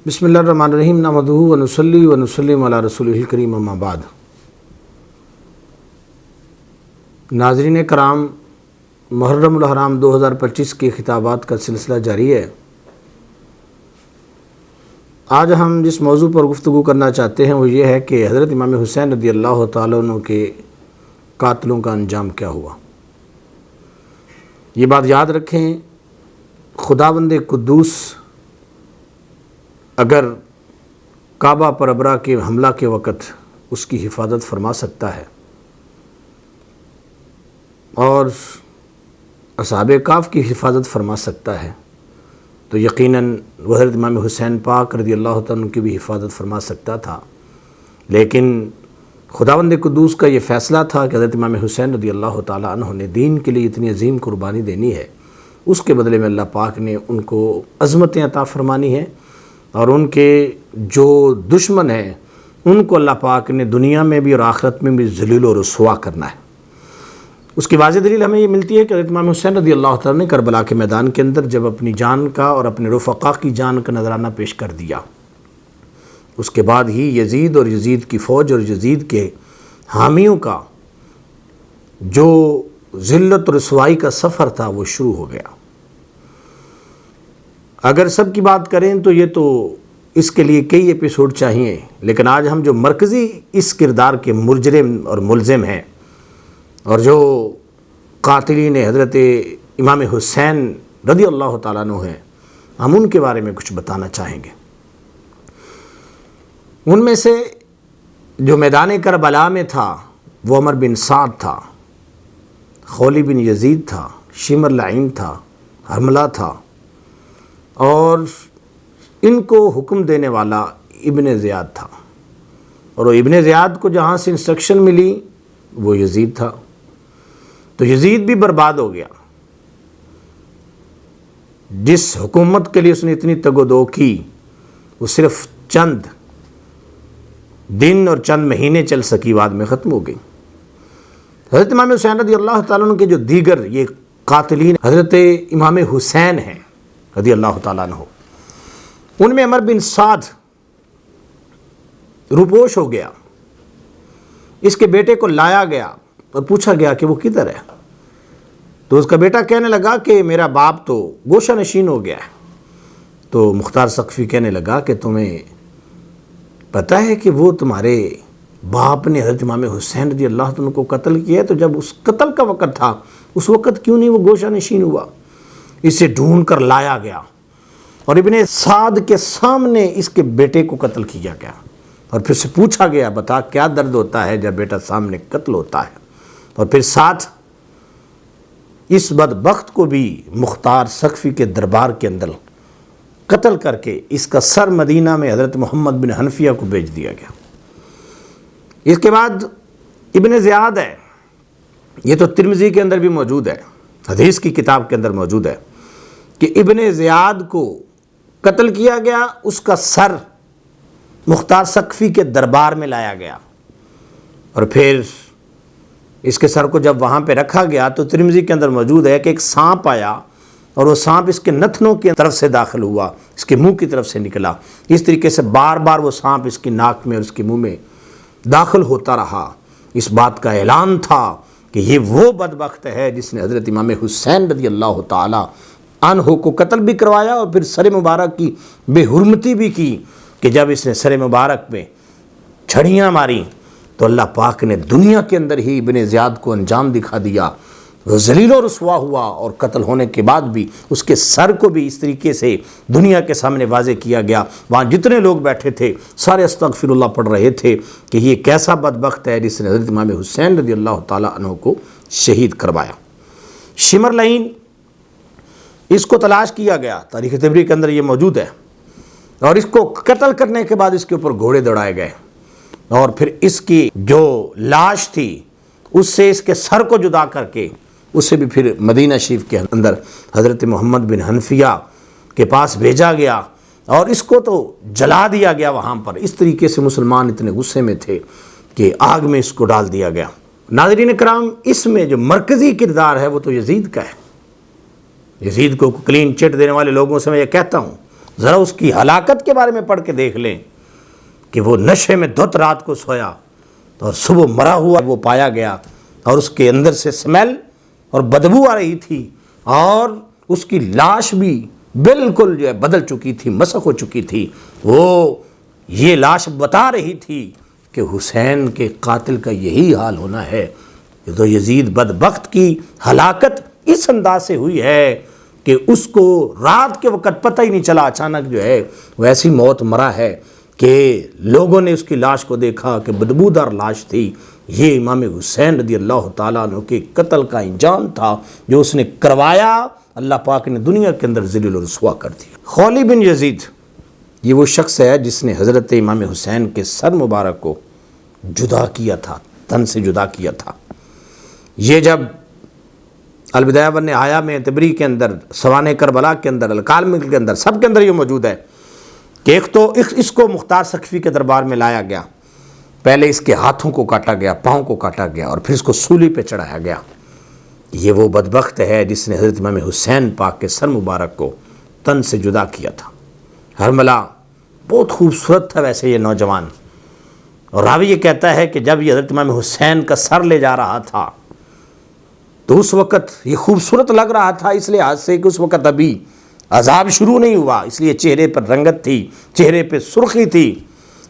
بسم اللہ الرحمن الرحیم نحمدہ ونصلی ونسلم علی رسولہ الکریم اما بعد۔ ناظرین کرام، محرم الحرام 2025 کے خطابات کا سلسلہ جاری ہے۔ آج ہم جس موضوع پر گفتگو کرنا چاہتے ہیں وہ یہ ہے کہ حضرت امام حسین رضی اللہ تعالیٰ عنہ کے قاتلوں کا انجام کیا ہوا۔ یہ بات یاد رکھیں، خداوند قدوس اگر کعبہ پر ابرا کے حملہ کے وقت اس کی حفاظت فرما سکتا ہے اور اصحاب کہف کی حفاظت فرما سکتا ہے تو یقیناً وہ حضرت امام حسین پاک رضی اللہ تعالیٰ عنہ کی بھی حفاظت فرما سکتا تھا۔ لیکن خداوند قدوس کا یہ فیصلہ تھا کہ حضرت امام حسین رضی اللہ تعالیٰ عنہ نے دین کے لیے اتنی عظیم قربانی دینی ہے، اس کے بدلے میں اللہ پاک نے ان کو عظمتیں عطا فرمانی ہیں اور ان کے جو دشمن ہیں ان کو اللہ پاک نے دنیا میں بھی اور آخرت میں بھی ذلیل و رسوا کرنا ہے۔ اس کی واضح دلیل ہمیں یہ ملتی ہے کہ حضرت امام حسین رضی اللہ تعالیٰ نے کربلا کے میدان کے اندر جب اپنی جان کا اور اپنے رفقا کی جان کا نذرانہ پیش کر دیا، اس کے بعد ہی یزید اور یزید کی فوج اور یزید کے حامیوں کا جو ذلت و رسوائی کا سفر تھا وہ شروع ہو گیا۔ اگر سب کی بات کریں تو یہ تو اس کے لیے کئی ایپیسوڈ چاہیے، لیکن آج ہم جو مرکزی اس کردار کے مجرم اور ملزم ہیں اور جو قاتلین حضرت امام حسین رضی اللہ تعالیٰ عنہ ہیں، ہم ان کے بارے میں کچھ بتانا چاہیں گے۔ ان میں سے جو میدان کربلا میں تھا وہ عمر بن سعد تھا، خولی بن یزید تھا، شمر لعین تھا، حرملہ تھا، اور ان کو حکم دینے والا ابن زیاد تھا، اور وہ ابن زیاد کو جہاں سے انسٹرکشن ملی وہ یزید تھا، تو یزید بھی برباد ہو گیا۔ جس حکومت کے لیے اس نے اتنی تگ و دو کی وہ صرف چند دن اور چند مہینے چل سکی، بعد میں ختم ہو گئی۔ حضرت امام حسین رضی اللہ تعالیٰ عنہ کے جو دیگر یہ قاتلین حضرت امام حسین ہیں رضی اللہ تعالیٰ عنہ، ان میں عمر بن سعد روپوش ہو گیا۔ اس کے بیٹے کو لایا گیا اور پوچھا گیا کہ وہ کدھر ہے، تو اس کا بیٹا کہنے لگا کہ میرا باپ تو گوشہ نشین ہو گیا ہے۔ تو مختار ثقفی کہنے لگا کہ تمہیں پتہ ہے کہ وہ تمہارے باپ نے حضرت امام حسین رضی اللہ عنہ کو قتل کیا ہے، تو جب اس قتل کا وقت تھا اس وقت کیوں نہیں وہ گوشہ نشین ہوا؟ اسے ڈھونڈ کر لایا گیا اور ابن سعد کے سامنے اس کے بیٹے کو قتل کیا گیا، اور پھر سے پوچھا گیا بتا کیا درد ہوتا ہے جب بیٹا سامنے قتل ہوتا ہے، اور پھر ساتھ اس بدبخت کو بھی مختار ثقفی کے دربار کے اندر قتل کر کے اس کا سر مدینہ میں حضرت محمد بن حنفیہ کو بھیج دیا گیا۔ اس کے بعد ابن زیاد ہے، یہ تو ترمذی کے اندر بھی موجود ہے، حدیث کی کتاب کے اندر موجود ہے کہ ابن زیاد کو قتل کیا گیا، اس کا سر مختار ثقفی کے دربار میں لایا گیا، اور پھر اس کے سر کو جب وہاں پہ رکھا گیا تو ترمذی کے اندر موجود ہے کہ ایک سانپ آیا اور وہ سانپ اس کے نتنوں کی طرف سے داخل ہوا، اس کے منہ کی طرف سے نکلا، اس طریقے سے بار بار وہ سانپ اس کی ناک میں اور اس کے منہ میں داخل ہوتا رہا۔ اس بات کا اعلان تھا کہ یہ وہ بدبخت ہے جس نے حضرت امام حسین رضی اللہ تعالی عنہ کو قتل بھی کروایا اور پھر سر مبارک کی بے حرمتی بھی کی، کہ جب اس نے سر مبارک میں چھڑیاں ماری تو اللہ پاک نے دنیا کے اندر ہی ابن زیاد کو انجام دکھا دیا، وہ ذلیل و رسوا ہوا، اور قتل ہونے کے بعد بھی اس کے سر کو بھی اس طریقے سے دنیا کے سامنے واضح کیا گیا۔ وہاں جتنے لوگ بیٹھے تھے سارے استغفر اللہ پڑھ رہے تھے کہ یہ کیسا بدبخت ہے جس نے حضرت امام حسین رضی اللہ تعالیٰ عنہ کو شہید کروایا۔ شمر لعین، اس کو تلاش کیا گیا، تاریخ طبری کے اندر یہ موجود ہے، اور اس کو قتل کرنے کے بعد اس کے اوپر گھوڑے دوڑائے گئے، اور پھر اس کی جو لاش تھی اس سے اس کے سر کو جدا کر کے اسے بھی پھر مدینہ شریف کے اندر حضرت محمد بن حنفیہ کے پاس بھیجا گیا، اور اس کو تو جلا دیا گیا وہاں پر۔ اس طریقے سے مسلمان اتنے غصے میں تھے کہ آگ میں اس کو ڈال دیا گیا۔ ناظرین کرام، اس میں جو مرکزی کردار ہے وہ تو یزید کا ہے۔ یزید کو کلین چٹ دینے والے لوگوں سے میں یہ کہتا ہوں ذرا اس کی ہلاکت کے بارے میں پڑھ کے دیکھ لیں کہ وہ نشے میں دھت رات کو سویا اور صبح مرا ہوا وہ پایا گیا، اور اس کے اندر سے سمیل اور بدبو آ رہی تھی، اور اس کی لاش بھی بالکل جو ہے بدل چکی تھی، مسخ ہو چکی تھی۔ وہ یہ لاش بتا رہی تھی کہ حسین کے قاتل کا یہی حال ہونا ہے۔ یہ تو یزید بدبخت کی ہلاکت اس انداز سے ہوئی ہے کہ اس کو رات کے وقت پتہ ہی نہیں چلا، اچانک جو ہے وہ ایسی موت مرا ہے کہ لوگوں نے اس کی لاش کو دیکھا کہ بدبودار لاش تھی۔ یہ امام حسین رضی اللہ تعالیٰ عنہ کے قتل کا انجام تھا جو اس نے کروایا، اللہ پاک نے دنیا کے اندر ذلیل و رسوا کر دیا۔ خولی بن یزید یہ وہ شخص ہے جس نے حضرت امام حسین کے سر مبارک کو جدا کیا تھا، تن سے جدا کیا تھا۔ یہ جب البدایہ و النہایہ میں، تبری کے اندر، سوانح کربلا کے اندر، الکامل کے اندر، سب کے اندر یہ موجود ہے کہ ایک تو اس کو مختار سقفی کے دربار میں لایا گیا، پہلے اس کے ہاتھوں کو کاٹا گیا، پاؤں کو کاٹا گیا، اور پھر اس کو سولی پہ چڑھایا گیا۔ یہ وہ بدبخت ہے جس نے حضرت امام حسین پاک کے سر مبارک کو تن سے جدا کیا تھا۔ حرملہ بہت خوبصورت تھا ویسے یہ نوجوان، اور راوی یہ کہتا ہے کہ جب یہ حضرت امام حسین کا سر لے جا رہا تھا تو اس وقت یہ خوبصورت لگ رہا تھا، اس لحاظ سے کہ اس وقت ابھی عذاب شروع نہیں ہوا، اس لیے چہرے پر رنگت تھی، چہرے پہ سرخی تھی۔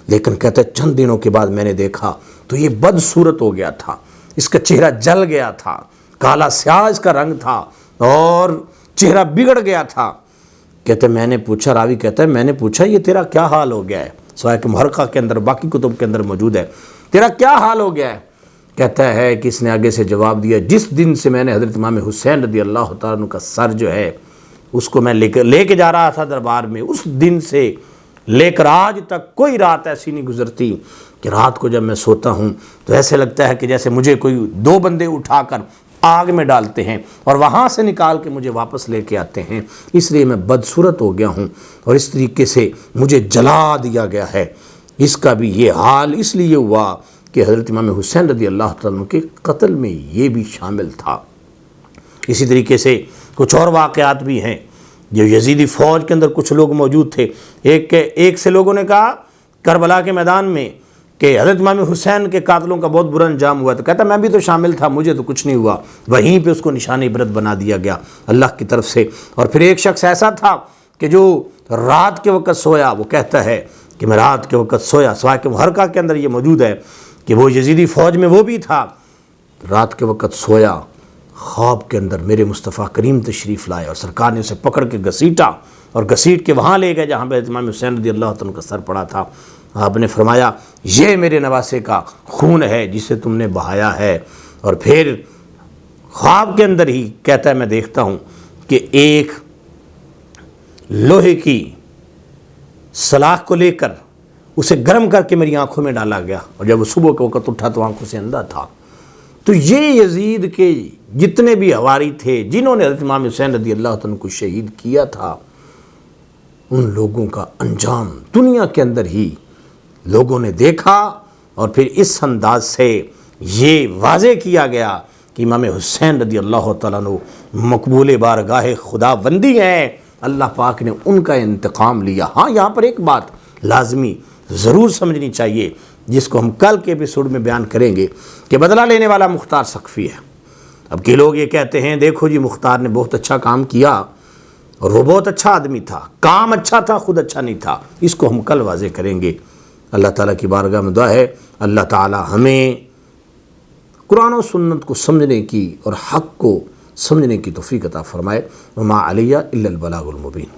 لیکن کہتا ہے چند دنوں کے بعد میں نے دیکھا تو یہ بدصورت ہو گیا تھا، اس کا چہرہ جل گیا تھا، کالا سیاہ اس کا رنگ تھا، اور چہرہ بگڑ گیا تھا۔ کہتے میں نے پوچھا، راوی کہتا ہے میں نے پوچھا یہ تیرا کیا حال ہو گیا ہے؟ سوائے کہ محرقہ کے اندر، باقی کتب کے اندر موجود ہے، تیرا کیا حال ہو گیا ہے؟ کہتا ہے کہ اس نے آگے سے جواب دیا، جس دن سے میں نے حضرت امام حسین رضی اللہ تعالیٰ عنہ کا سر جو ہے اس کو میں لے کے جا رہا تھا دربار میں، اس دن سے لے کر آج تک کوئی رات ایسی نہیں گزرتی کہ رات کو جب میں سوتا ہوں تو ایسے لگتا ہے کہ جیسے مجھے کوئی دو بندے اٹھا کر آگ میں ڈالتے ہیں اور وہاں سے نکال کے مجھے واپس لے کے آتے ہیں، اس لیے میں بدصورت ہو گیا ہوں، اور اس طریقے سے مجھے جلا دیا گیا ہے۔ اس کا بھی یہ حال اس لیے ہوا کہ حضرت امام حسین رضی اللہ تعالیٰ عنہ کے قتل میں یہ بھی شامل تھا۔ اسی طریقے سے کچھ اور واقعات بھی ہیں جو یزیدی فوج کے اندر کچھ لوگ موجود تھے۔ ایک سے لوگوں نے کہا کربلا کے میدان میں کہ حضرت امام حسین کے قاتلوں کا بہت برا انجام ہوا، تو کہتا میں بھی تو شامل تھا، مجھے تو کچھ نہیں ہوا۔ وہیں پہ اس کو نشان عبرت بنا دیا گیا اللہ کی طرف سے۔ اور پھر ایک شخص ایسا تھا کہ جو رات کے وقت سویا، وہ کہتا ہے کہ میں رات کے وقت سویا، سوائے کہ محرقہ کے اندر یہ موجود ہے کہ وہ یزیدی فوج میں وہ بھی تھا، رات کے وقت سویا، خواب کے اندر میرے مصطفیٰ کریم تشریف لائے اور سرکار نے اسے پکڑ کے گھسیٹا اور گھسیٹ کے وہاں لے گئے جہاں پہ امام حسین رضی اللہ عنہ کا سر پڑا تھا۔ آپ نے فرمایا یہ میرے نواسے کا خون ہے جسے تم نے بہایا ہے۔ اور پھر خواب کے اندر ہی کہتا ہے میں دیکھتا ہوں کہ ایک لوہے کی سلاخ کو لے کر اسے گرم کر کے میری آنکھوں میں ڈالا گیا، اور جب وہ صبح کے وقت اٹھا تو آنکھوں سے اندھا تھا۔ تو یہ یزید کے جتنے بھی ہواری تھے جنہوں نے حضرت امام حسین رضی اللہ عنہ کو شہید کیا تھا، ان لوگوں کا انجام دنیا کے اندر ہی لوگوں نے دیکھا، اور پھر اس انداز سے یہ واضح کیا گیا کہ امام حسین رضی اللہ تعالیٰ عنہ مقبول بارگاہ خدا بندی ہیں، اللہ پاک نے ان کا انتقام لیا۔ ہاں یہاں پر ایک بات لازمی ضرور سمجھنی چاہیے جس کو ہم کل کے ایپیسوڈ میں بیان کریں گے کہ بدلہ لینے والا مختار سقفی ہے۔ اب کے لوگ یہ کہتے ہیں دیکھو جی مختار نے بہت اچھا کام کیا اور وہ بہت اچھا آدمی تھا، کام اچھا تھا، خود اچھا نہیں تھا۔ اس کو ہم کل واضح کریں گے۔ اللہ تعالیٰ کی بارگاہ میں دعا ہے اللہ تعالیٰ ہمیں قرآن و سنت کو سمجھنے کی اور حق کو سمجھنے کی توفیق عطا فرمائے۔ وما علیہ الا البلاغ المبین۔